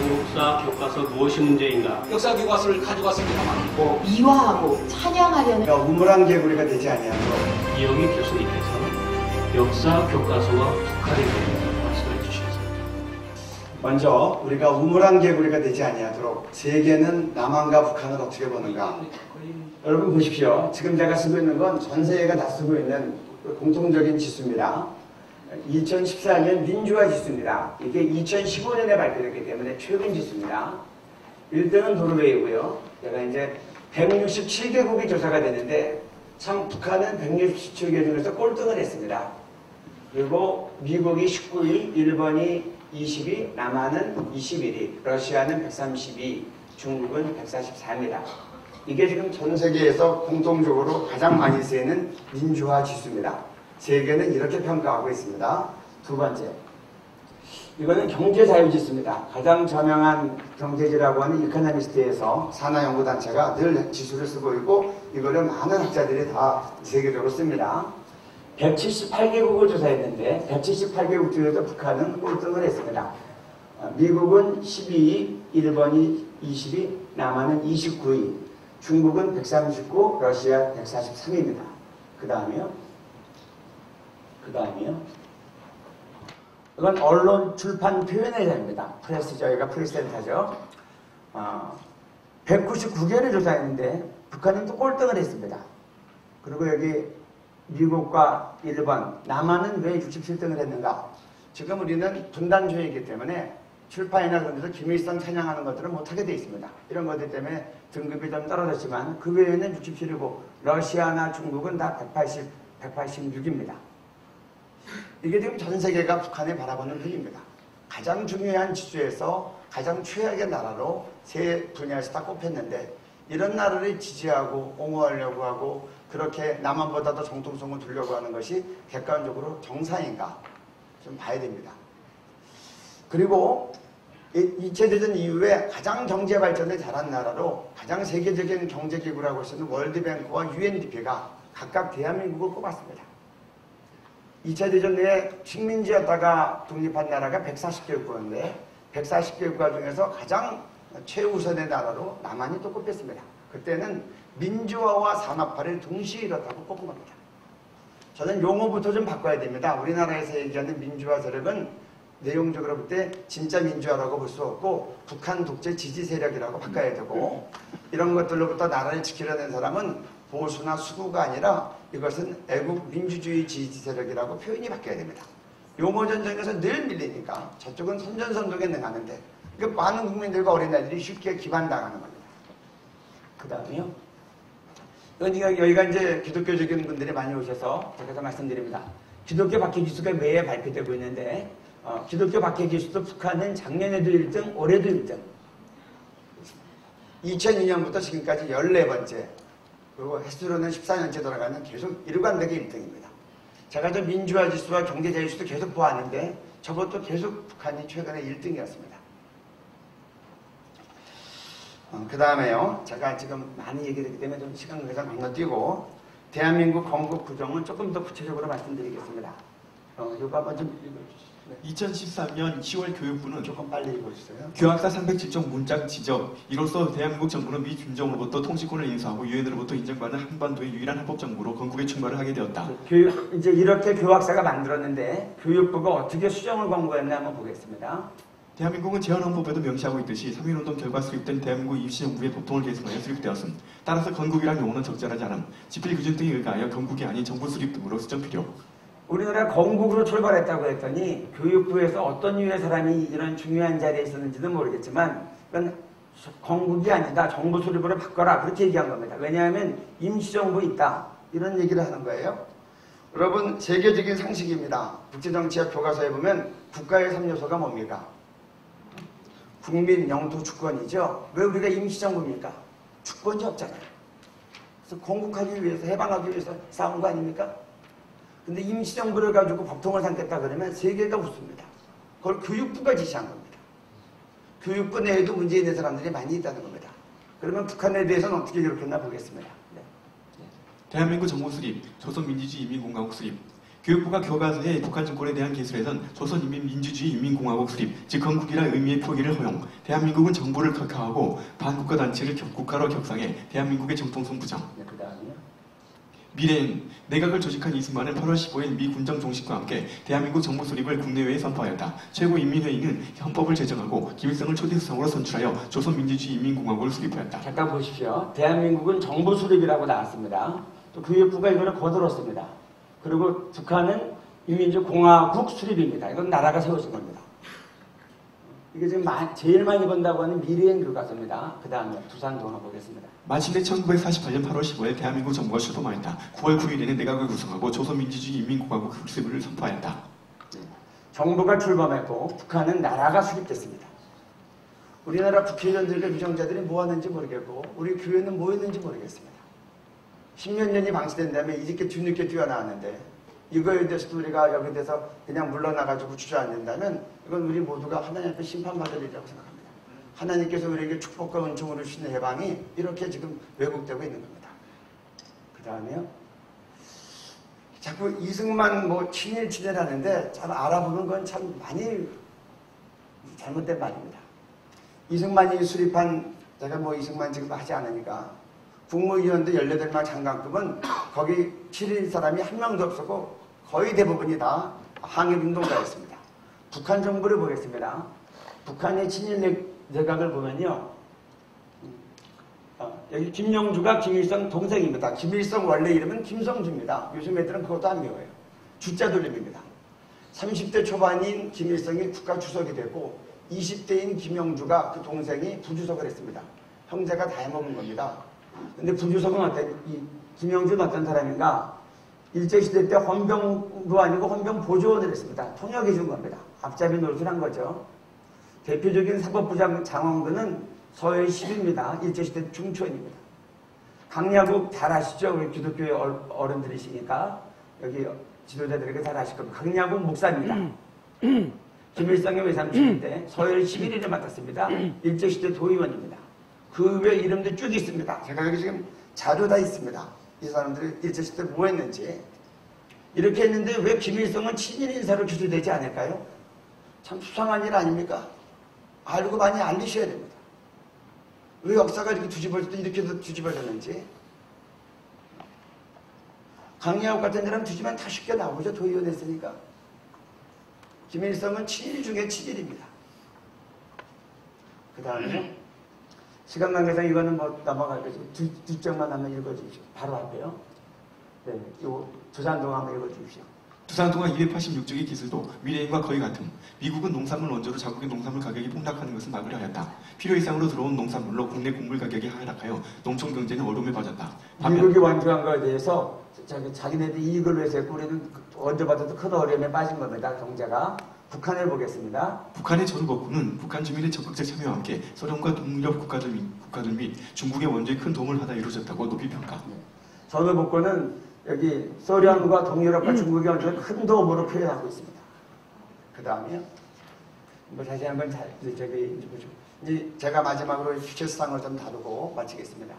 역사 교과서 무엇이 문제인가? 역사 교과서를 가져갔습니다. 미화하고 찬양하려는 우물안 개구리가 되지 아니하도록 이영희 교수님께서 역사 교과서와 북한에 대해 말씀해 주시겠습니다. 먼저 우리가 우물안 개구리가 되지 아니하도록 세계는 남한과 북한을 어떻게 보는가. 여러분 보십시오. 지금 제가 쓰고 있는 건 전 세계가 다 쓰고 있는 공통적인 지수입니다. 2014년 민주화 지수입니다. 이게 2015년에 발표됐기 때문에 최근 지수입니다. 1등은 노르웨이고요. 제가 이제 167개국이 조사가 됐는데 참 북한은 167개 중에서 꼴등을 했습니다. 그리고 미국이 19위, 일본이 20위, 남한은 21위, 러시아는 132, 중국은 144입니다. 이게 지금 전 세계에서 공통적으로 가장 많이 쓰이는 민주화 지수입니다. 세계는 이렇게 평가하고 있습니다. 두 번째, 이거는 경제자유지수입니다. 가장 저명한 경제지라고 하는 이코노미스트에서 산하연구단체가 늘 지수를 쓰고 있고 이거를 많은 학자들이 다 세계적으로 씁니다. 178개국을 조사했는데 178개국 중에서 북한은 꼴등을 했습니다. 미국은 12위, 일본이 20위, 남한은 29위, 중국은 139, 러시아 143입니다. 그 다음에요. 이건 언론, 출판, 표현의 자유입니다. 프레스, 저희가 프레스센터죠. 199개를 조사했는데 북한은 또 꼴등을 했습니다. 그리고 여기 미국과 일본, 남한은 왜 67등을 했는가? 지금 우리는 분단주의이기 때문에 출판이나 그런 데서 김일성 찬양하는 것들은 못하게 되어 있습니다. 이런 것들 때문에 등급이 좀 떨어졌지만 그 외에는 67이고 러시아나 중국은 다 180, 186입니다. 이게 지금 전 세계가 북한을 바라보는 편입니다. 가장 중요한 지수에서 가장 최악의 나라로 세 분야에서 다 꼽혔는데 이런 나라를 지지하고 옹호하려고 하고 그렇게 남한보다도 정통성을 두려고 하는 것이 객관적으로 정상인가 좀 봐야 됩니다. 그리고 2차 대전 이후에 가장 경제 발전을 잘한 나라로 가장 세계적인 경제기구라고 할 수 있는 월드뱅크와 UNDP가 각각 대한민국을 꼽았습니다. 2차 대전 내에 식민지였다가 독립한 나라가 140개국인데 140개국 중에서 가장 최우선의 나라로 남한이 또 꼽혔습니다. 그때는 민주화와 산업화를 동시에 이뤘다고 꼽은 겁니다. 저는 용어부터 좀 바꿔야 됩니다. 우리나라에서 얘기하는 민주화 세력은 내용적으로 볼 때 진짜 민주화라고 볼 수 없고 북한 독재 지지 세력이라고 바꿔야 되고 이런 것들로부터 나라를 지키려는 사람은 보수나 수구가 아니라 이것은 애국 민주주의 지지 세력이라고 표현이 바뀌어야 됩니다. 용어 전쟁에서 늘 밀리니까 저쪽은 선전선동에 능하는데 그러니까 많은 국민들과 어린아이들이 쉽게 기반당하는 겁니다. 그 다음에요. 여기가 이제 기독교적인 분들이 많이 오셔서 제가 말씀드립니다. 기독교 박해지수가 매해 발표되고 있는데 기독교 박해지수도 북한은 작년에도 1등, 올해도 1등. 2002년부터 지금까지 14번째. 그리고 횟수로는 14년째 돌아가는 계속 일관되게 1등입니다. 제가 저 민주화 지수와 경제자유지수도 계속 보았는데 저것도 계속 북한이 최근에 1등이었습니다. 그 다음에요. 제가 지금 많이 얘기했기 때문에 좀 시간 관계상 건너뛰고 대한민국 건국 구정은 조금 더 구체적으로 말씀드리겠습니다. 이거 한번 좀 읽어주시죠. 2013년 10월 교육부는 조금 빨리 읽어주세요. 교학사 307종 문장 지적, 이로써 대한민국 정부는 미 김정으로부터 통치권을 인수하고 유엔으로부터 인정받는 한반도의 유일한 합법정부로 건국에 출마를 하게 되었다. 이제 이렇게 교학사가 만들었는데 교육부가 어떻게 수정을 권고했나 한번 보겠습니다. 대한민국은 제헌헌법에도 명시하고 있듯이 3.1운동 결과 수립된 대한민국 임시정부의 법통을 개선하여 수립되었음. 따라서 건국이란 용어는 적절하지 않음. 집필규정 등에 의하여 건국이 아닌 정부 수립 등으로 수정 필요. 우리나라 건국으로 출발했다고 했더니 교육부에서 어떤 유의 사람이 이런 중요한 자리에 있었는지는 모르겠지만 그건 건국이 아니다. 정부 수립으로 바꿔라. 그렇게 얘기한 겁니다. 왜냐하면 임시정부 있다. 이런 얘기를 하는 거예요. 여러분 세계적인 상식입니다. 국제정치학 교과서에 보면 국가의 3요소가 뭡니까? 국민, 영토, 주권이죠. 왜 우리가 임시정부입니까? 주권이 없잖아요. 그래서 건국하기 위해서 해방하기 위해서 싸운 거 아닙니까? 근데 임시정부를 가지고 법통을 삼겠다 그러면 세계가 웃습니다. 그걸 교육부가 지시한 겁니다. 교육부 내에도 문제 있는 사람들이 많이 있다는 겁니다. 그러면 북한에 대해서는 어떻게 기록했나 보겠습니다. 네. 대한민국 정부 수립, 조선민주주의 인민공화국 수립. 교육부가 교과서에 북한 정권에 대한 기술에선 조선인민민주주의 인민공화국 수립, 즉 건국이라는 의미의 표기를 허용, 대한민국은 정부를 격하하고 반국가 단체를 국가로 격상해 대한민국의 정통성 부정. 네, 그 다음에요. 미래엔 내각을 조직한 이승만은 8월 15일 미 군정 종식과 함께 대한민국 정부 수립을 국내외에 선포하였다. 최고인민회의는 헌법을 제정하고 김일성을 초대수상으로 선출하여 조선민주주의 인민공화국을 수립하였다. 잠깐 보십시오. 대한민국은 정부 수립이라고 나왔습니다. 또 교육부가 이거를 거들었습니다. 그리고 북한은 인민주공화국 수립입니다. 이건 나라가 세워진 겁니다. 이게 지금 제일 많이 본다고 하는 미래엔 교과서입니다. 그 다음에 두산동화 보겠습니다. 마침내 1948년 8월 15일 대한민국 정부가 출범하였다. 9월 9일에는 내각을 구성하고 조선민주주의 인민공화국 수립을 선포하였다. 정부가 출범했고 북한은 나라가 수립됐습니다. 우리나라 국회의원들과 유정자들이 뭐 하는지 모르겠고 우리 교회는 뭐 했는지 모르겠습니다. 10몇 년이 방치된 다음에 이렇게 뒤늦게 뛰어나왔는데 이거에 대해서도 우리가 여기 대해서 그냥 물러나가지고 주저앉는다면 이건 우리 모두가 하나님 앞에 심판받을 일이라고 생각합니다. 하나님께서 우리에게 축복과 은총을 주시는 해방이 이렇게 지금 왜곡되고 있는 겁니다. 그 다음에요. 자꾸 이승만 뭐 친일 하는데 잘 알아보는 건 참 많이 잘못된 말입니다. 이승만이 수립한, 제가 뭐 이승만 지금 하지 않으니까 국무위원도 18명 장관급은 거기 친일 사람이 한 명도 없었고 거의 대부분이 다 항일운동가였습니다. 북한 정부를 보겠습니다. 북한의 친일 내각을 보면요. 여기 김영주가 김일성 동생입니다. 김일성 원래 이름은 김성주입니다. 요즘 애들은 그것도 안 배워요. 주자 돌림입니다. 30대 초반인 김일성이 국가주석이 되고 20대인 김영주가 그 동생이 부주석을 했습니다. 형제가 다 해먹은 겁니다. 근데 부주석은 이 김영주는 어떤 사람인가? 일제시대 때 헌병도 아니고 헌병 보조원을 했습니다. 통역해 준 겁니다. 앞잡이 노릇을 한 거죠. 대표적인 사법부장 장원근은 서해 10입니다. 일제시대 중초입니다. 강야국 잘 아시죠? 우리 기독교의 어른들이시니까 여기 지도자들에게 잘 아실 겁니다. 강야국 목사입니다. 김일성의 외삼촌인데 서해 11일에 맡았습니다. 일제시대 도의원입니다. 그 외 이름도 쭉 있습니다. 제가 여기 지금 자료 다 있습니다. 이 사람들이 일제시대 뭐 했는지. 이렇게 했는데 왜 김일성은 친일 인사로 기소되지 않을까요? 참 수상한 일 아닙니까? 알고 많이 알리셔야 됩니다. 왜 역사가 이렇게 뒤집어질 때 이렇게도 뒤집어졌는지. 강야국 같은 사람 뒤집으면 다 쉽게 나오죠. 도의원 했으니까. 김일성은 친일 중에 친일입니다. 그 다음에 시간 관계상 이거는 뭐 넘어갈 거지. 뒷장만 한번 읽어주십시오. 바로 앞에요. 네, 요 두산동화 한번 읽어주십시오. 두산동화 286쪽의 기술도 미래인과 거의 같음. 미국은 농산물 원조로 자국의 농산물 가격이 폭락하는 것을 막으려 하였다. 필요 이상으로 들어온 농산물로 국내 곡물 가격이 하락하여 농촌 경제는 어려움에 빠졌다. 미국이 원조한 거에 대해서 자기네들이 이익을 위해서 했고 우리는 원조받아도 큰 어려움에 빠진 겁니다. 경제가. 북한을 보겠습니다. 북한의 전후복구는 북한 주민의 적극적 참여와 함께 소련과 동유럽 국가들 및 중국의 원조에 큰 도움을 하다 이루어졌다고 높이 평가. 전후복구는 여기 소련과 동유럽과 중국의 원조를 큰 도움으로 표현하고 있습니다. 그 다음에요. 뭐 다시 한번 이제 제가 마지막으로 휴체수상을 좀 다루고 마치겠습니다.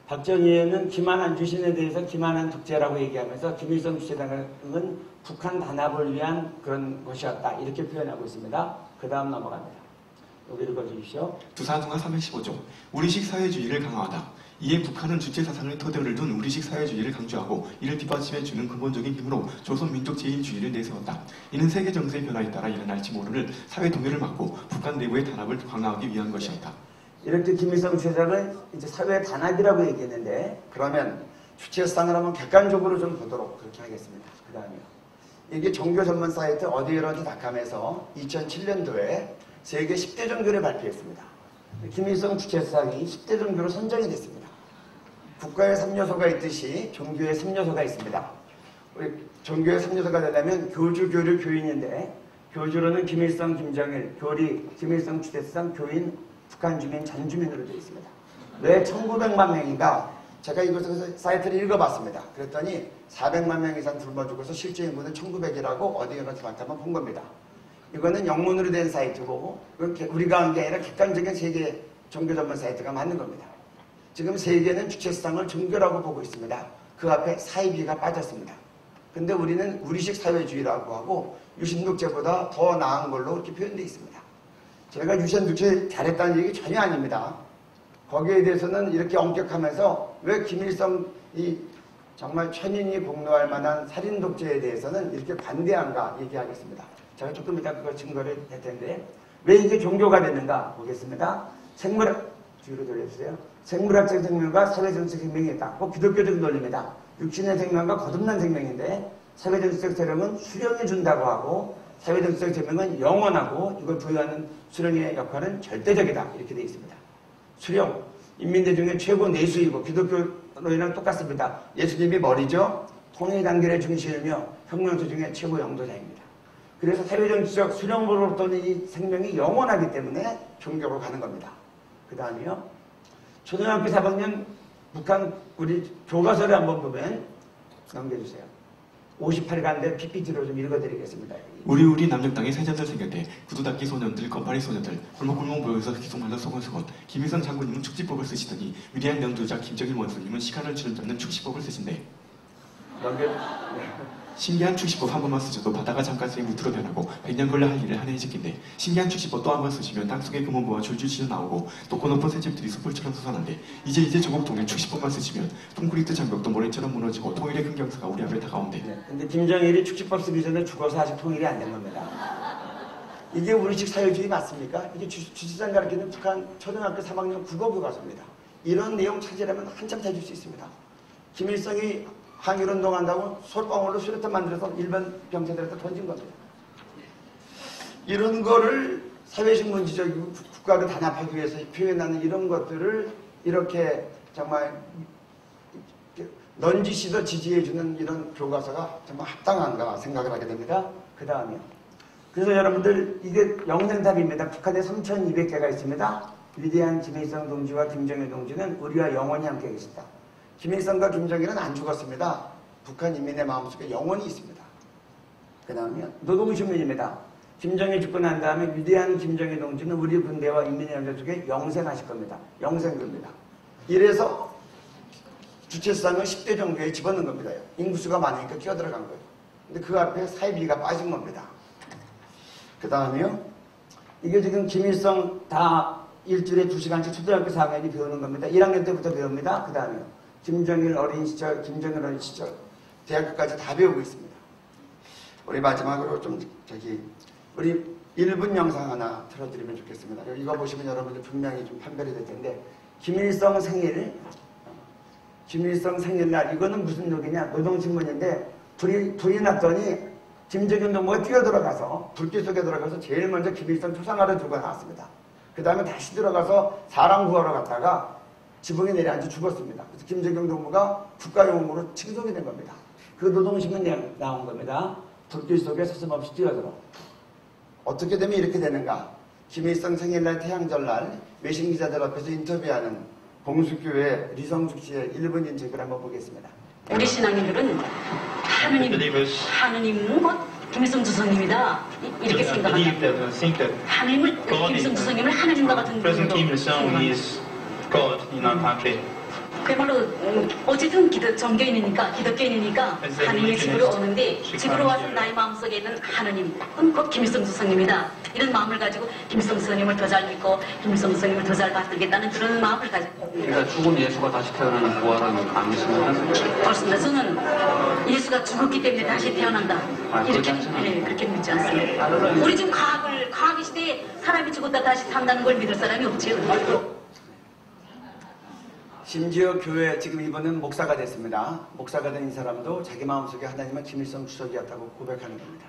박정희는 김한한 유신에 대해서 김한한 독재라고 얘기하면서 김일성 주체당은 북한 단합을 위한 그런 것이었다. 이렇게 표현하고 있습니다. 그 다음 넘어갑니다. 여기 읽어주십시오. 두산동화 315조. 우리식 사회주의를 강화하다. 이에 북한은 주체 사상의 토대를 둔 우리식 사회주의를 강조하고 이를 뒷받침해주는 근본적인 힘으로 조선민족 제1주의를 내세웠다. 이는 세계 정세의 변화에 따라 일어날지 모를 사회 동요를 막고 북한 내부의 단합을 강화하기 위한 것이었다. 이렇게 김일성 주체장은 이제 사회 단합이라고 얘기했는데 그러면 주체상을 한번 객관적으로 좀 보도록 그렇게 하겠습니다. 그 다음에요. 이게 종교 전문 사이트 어디에런트닷컴에서 2007년도에 세계 10대 종교를 발표했습니다. 김일성 주체상이 10대 종교로 선정이 됐습니다. 국가의 3요소가 있듯이 종교의 3요소가 있습니다. 우리 종교의 3요소가 되려면 교주, 교류, 교인인데 교주로는 김일성, 김정일, 교리, 김일성 주체상, 교인, 북한 주민, 전 주민으로 되어 있습니다. 왜 1900만 명인가? 제가 이것에서 사이트를 읽어봤습니다. 그랬더니 400만 명 이상 굶어 죽어서 실제 인구는 1900이라고 어디에 가서 한번 본 겁니다. 이거는 영문으로 된 사이트고 우리가 한 게 아니라 객관적인 세계 종교 전문 사이트가 맞는 겁니다. 지금 세계는 주체성을 종교라고 보고 있습니다. 그 앞에 사이비가 빠졌습니다. 근데 우리는 우리식 사회주의라고 하고 유신독재보다 더 나은 걸로 이렇게 표현되어 있습니다. 제가 유신독재 잘했다는 얘기 전혀 아닙니다. 거기에 대해서는 이렇게 엄격하면서 왜 김일성이 정말 천인이 공로할 만한 살인독재에 대해서는 이렇게 반대한가 얘기하겠습니다. 제가 조금 이따 그거 증거를 할 텐데 왜 이게 종교가 됐는가 보겠습니다. 뒤로 돌려주세요. 생물학적 생명과 사회정치적 생명이 있다. 꼭 기독교적 논리입니다. 육신의 생명과 거듭난 생명인데 사회정치적 생명은 수령해 준다고 하고 사회정치적 생명은 영원하고 이걸 부여하는 수령의 역할은 절대적이다. 이렇게 되어 있습니다. 수령, 인민대 중에 최고 내수이고 기독교론이랑 똑같습니다. 예수님이 머리죠. 통일 단결의 중심이며 혁명수 중에 최고 영도자입니다. 그래서 사회정치적 수령으로부터는 이 생명이 영원하기 때문에 종교로 가는 겁니다. 그 다음에요. 초등학교 4학년 북한 우리 교과서를 한번 보면 넘겨주세요. 58간데 PPT로 좀 읽어드리겠습니다. 우리 남녘땅에 세자들 생겼대. 구두닦이 소년들, 건파리 소년들, 골목골목 모여서 기속말로 소곤소곤. 김일성 장군님은 축지법을 쓰시더니 위대한 영도자 김정일 원수님은 시간을 주름 잡는 축시법을 쓰신대. 신기한 축시법 한 번만 쓰셔도 바다가 잠깐씩 무트로 변하고 100년 걸려 할 일을 한 해에 지킨대. 신기한 축시법 또 한 번 쓰시면 땅속에 금원부와 줄줄 찢어 나오고 높고 높은 새집들이 숯불처럼 솟아난대. 이제 조국 통일 축시법만 쓰시면 콘크리트 장벽도 모래처럼 무너지고 통일의 큰 경사가 우리 앞에 다가온대. 네, 근데 김정일이 축지법 쓰기 전에 죽어서 아직 통일이 안 된 겁니다. 이게 우리식 사회주의 맞습니까? 이게 주지사님 가르치는 북한 초등학교 3학년 국어교과서입니다. 이런 내용 찾으려면 한참 찾을 수 있습니다. 김일성이 항일운동한다고 솔방울로 수류탄 만들어서 일반 병사들한테 던진 겁니다. 이런 거를 사회신문지적이고 국가를 단합하기 위해서 표현하는 이런 것들을 이렇게 정말 넌지시도 지지해주는 이런 교과서가 정말 합당한가 생각을 하게 됩니다. 그 다음이요. 그래서 여러분들 이게 영생탑입니다. 북한에 3,200개가 있습니다. 위대한 김일성 동지와 김정일 동지는 우리와 영원히 함께 계신다. 김일성과 김정일은 안 죽었습니다. 북한 인민의 마음속에 영원히 있습니다. 그 다음에 노동신문입니다. 김정일 죽고 난 다음에 위대한 김정일 동지는 우리 군대와 인민의 영전 속에 영생하실 겁니다. 영생입니다. 이래서 주체상을 10대 정도에 집어넣은 겁니다. 인구수가 많으니까 끼어들어간 거예요. 근데 그 앞에 사이비가 빠진 겁니다. 그 다음에요. 이게 지금 김일성 다 일주일에 2시간씩 초등학교 4학년이 배우는 겁니다. 1학년 때부터 배웁니다. 그 다음에요. 김정일 어린 시절, 김정일 어린 시절, 대학교까지 다 배우고 있습니다. 우리 마지막으로 우리 1분 영상 하나 틀어드리면 좋겠습니다. 이거 보시면 여러분들 분명히 좀 판별이 될 텐데, 김일성 생일날, 이거는 무슨 녹이냐? 노동신문인데, 불이 났더니, 김정일 동무가 뛰어들어가서, 불길 속에 들어가서 제일 먼저 김일성 초상화를 들고 나왔습니다. 그 다음에 다시 들어가서 사람 구하러 갔다가, 지붕에 내려앉아 죽었습니다. 그래서 김정일 동무가 국가용으로 칭송이 된 겁니다. 그 노동신문에 나온 겁니다. 불길 속에 서슴없이 뛰어들어. 어떻게 되면 이렇게 되는가? 김일성 생일날 태양절날 외신 기자들 앞에서 인터뷰하는 봉수교회 리성숙 씨의 1분 인터뷰를 한번 보겠습니다. 우리 신앙인들은 하느님 뭐 김일성 주석님이다 이렇게 생각한다. 하느님을 김일성 주석님을 하느님과 같은 God in our country. 그야말로 어쨌든 정교인이니까 기독교인이니까 하느님의 집으로 오는데 집으로 와서 나의 마음속에 있는 하느님 그건 곧 김일성 주석님이다 이런 마음을 가지고 김일성 주석님을 더 잘 믿고 김일성 주석님을 더 잘 받들겠다는 그런 마음을 가지고 그러니까 죽은 예수가 다시 태어나는 부활은 안 믿습니다. 그렇습니다. 저는 예수가 죽었기 때문에 다시 태어난다 이렇게 그렇게 믿지 않습니다. 우리 지금 과학의 시대에 사람이 죽었다 다시 산다는 걸 믿을 사람이 없지요. 심지어 교회 지금 이번엔 목사가 됐습니다. 목사가 된 이 사람도 자기 마음속에 하나님은 김일성 주석이었다고 고백하는 겁니다.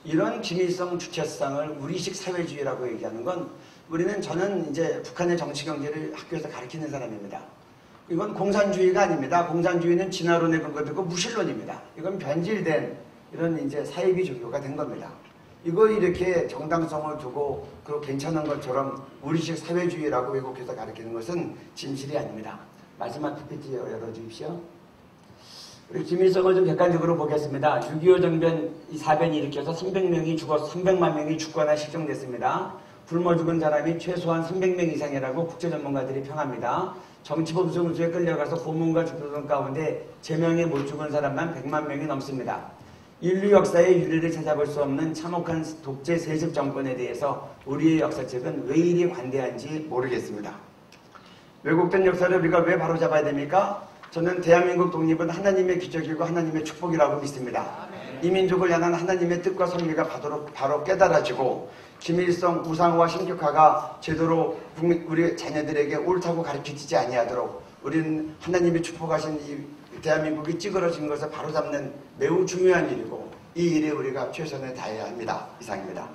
이런 김일성 주체성을 우리식 사회주의라고 얘기하는 건 저는 이제 북한의 정치 경제를 학교에서 가르치는 사람입니다. 이건 공산주의가 아닙니다. 공산주의는 진화론에 근거되고 무신론입니다. 이건 변질된 이런 이제 사이비 종교가 된 겁니다. 이걸 이렇게 정당성을 두고 그 괜찮은 것처럼 우리식 사회주의라고 왜곡해서 가르치는 것은 진실이 아닙니다. 마지막 PPT 열어주십시오. 우리 김일성을 좀 객관적으로 보겠습니다. 6.25 정변 이 사변이 일으켜서 300만 명이 죽거나 실종됐습니다. 굶어 죽은 사람이 최소한 300명 이상이라고 국제 전문가들이 평합니다. 정치범수에 끌려가서 고문과 죽던 가운데 제명에 못 죽은 사람만 100만 명이 넘습니다. 인류 역사의 유례를 찾아볼 수 없는 참혹한 독재 세습 정권에 대해서 우리의 역사책은 왜 이리 관대한지 모르겠습니다. 왜곡된 역사를 우리가 왜 바로잡아야 됩니까? 저는 대한민국 독립은 하나님의 기적이고 하나님의 축복이라고 믿습니다. 이 민족을 향한 하나님의 뜻과 섭리가 바로 깨달아지고 김일성 우상화와 신격화가 제대로 우리 자녀들에게 옳다고 가르쳐지지 아니하도록 우리는 하나님이 축복하신 이 대한민국이 찌그러진 것을 바로잡는 매우 중요한 일이고 이 일에 우리가 최선을 다해야 합니다. 이상입니다.